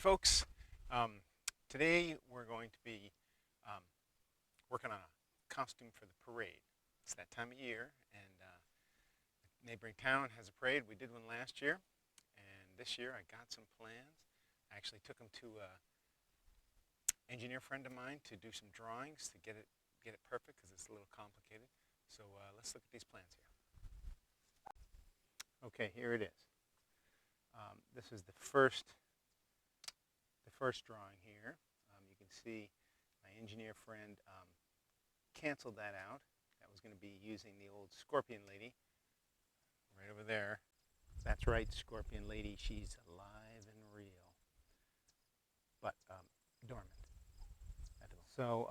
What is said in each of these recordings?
folks. Today we're going to be working on a costume for the parade. It's that time of year, and neighboring town has a parade. We did one last year, and this year I got some plans. I actually took them to an engineer friend of mine to do some drawings to get it perfect because it's a little complicated. So let's look at these plans here. Okay, here it is. This is the first drawing here. You can see my engineer friend canceled that out. That was going to be using the old Scorpion Lady right over there. That's right, Scorpion Lady. She's alive and real, but dormant. So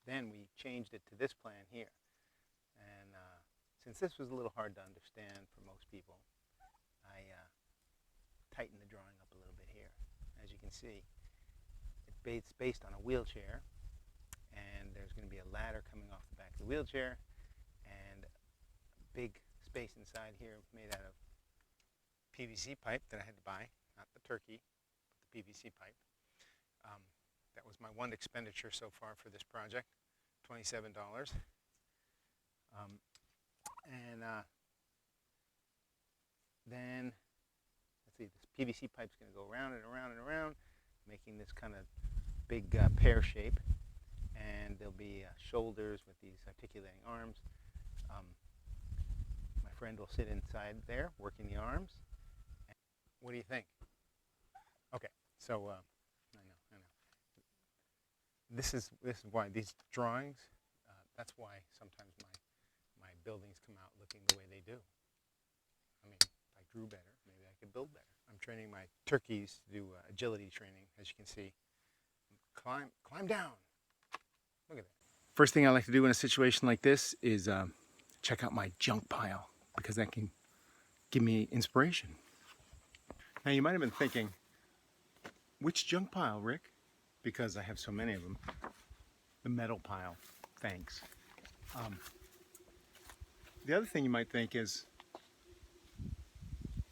then we changed it to this plan here. And since this was a little hard to understand for most people, I tightened the drawing up a little bit here. As you can see, it's based on a wheelchair, and there's going to be a ladder coming off the back of the wheelchair, and a big space inside here made out of PVC pipe that I had to buy, not the turkey, but the PVC pipe. That was my one expenditure so far for this project, $27. Then, let's see, this PVC pipe's going to go around and around and around, making this kind of big pear shape. And there'll be shoulders with these articulating arms. My friend will sit inside there working the arms. What do you think? Okay, so I know. This is why these drawings. That's why sometimes my buildings come out looking the way they do. I mean, if I drew better, maybe I could build better. I'm training my turkeys to do agility training, as you can see. Climb down. Look at that. First thing I like to do in a situation like this is check out my junk pile, because that can give me inspiration. Now you might have been thinking, which junk pile, Rick? Because I have so many of them. The metal pile, thanks. The other thing you might think is,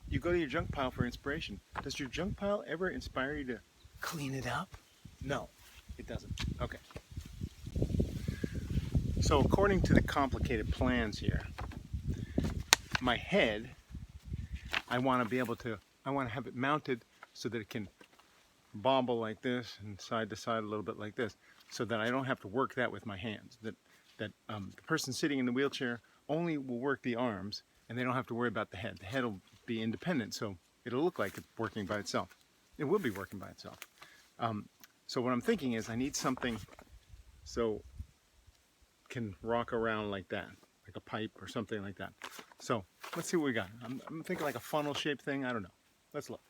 you go to your junk pile for inspiration. Does your junk pile ever inspire you to clean it up? No, it doesn't. Okay. So according to the complicated plans here, my head, I want to have it mounted so that it can bobble like this and side to side a little bit like this, so that I don't have to work that with my hands. That the person sitting in the wheelchair only will work the arms, and they don't have to worry about the head. The head will be independent, so it'll look like it's working by itself. It will be working by itself. So what I'm thinking is I need something so it can rock around like that, like a pipe or something like that. So let's see what we got. I'm thinking like a funnel-shaped thing. I don't know. Let's look.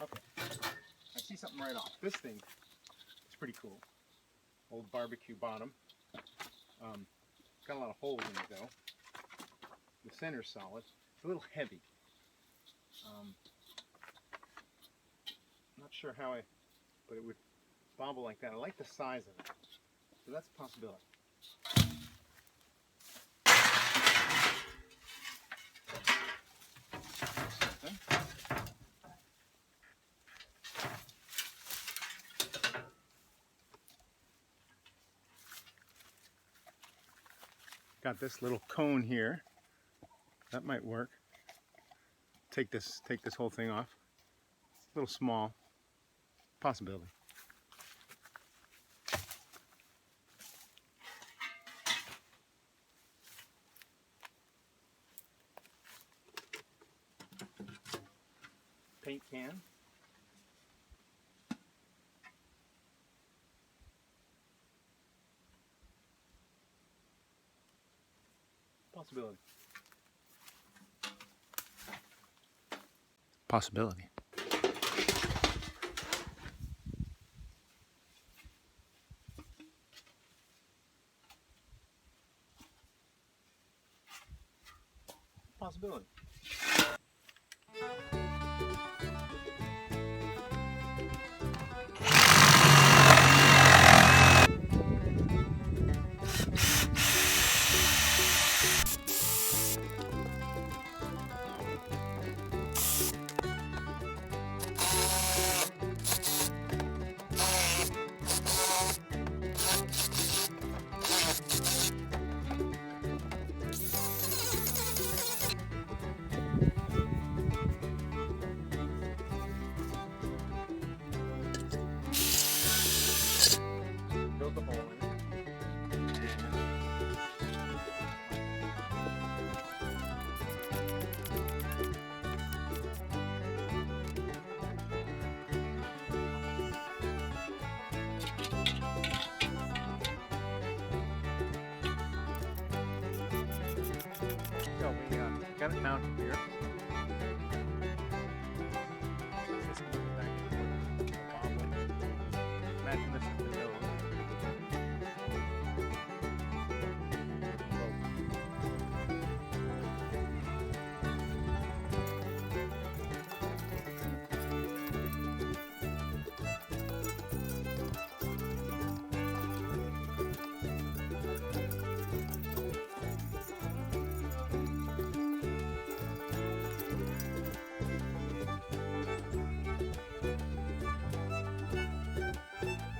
Okay, I see something right off. This thing is pretty cool. Old barbecue bottom. Got a lot of holes in it though. The center's solid. It's a little heavy. Not sure how but it would bobble like that. I like the size of it. So that's a possibility. Got this little cone here. That might work. Take this whole thing off. It's a little small. Possibility. Paint can. Possibility. Possibility. Possibility. So we got it mounted here. This goes back and forth, a bobble. Imagine this is the nose.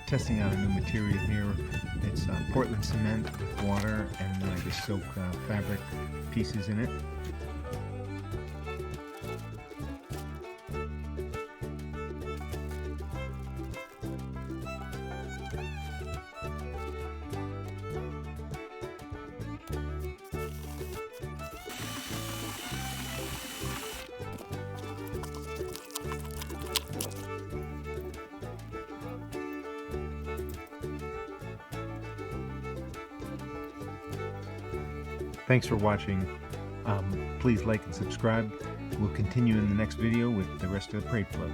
Testing out a new material here. It's Portland cement with water, and I just soak fabric pieces in it. Thanks for watching. Please like and subscribe. We'll continue in the next video with the rest of the braid float.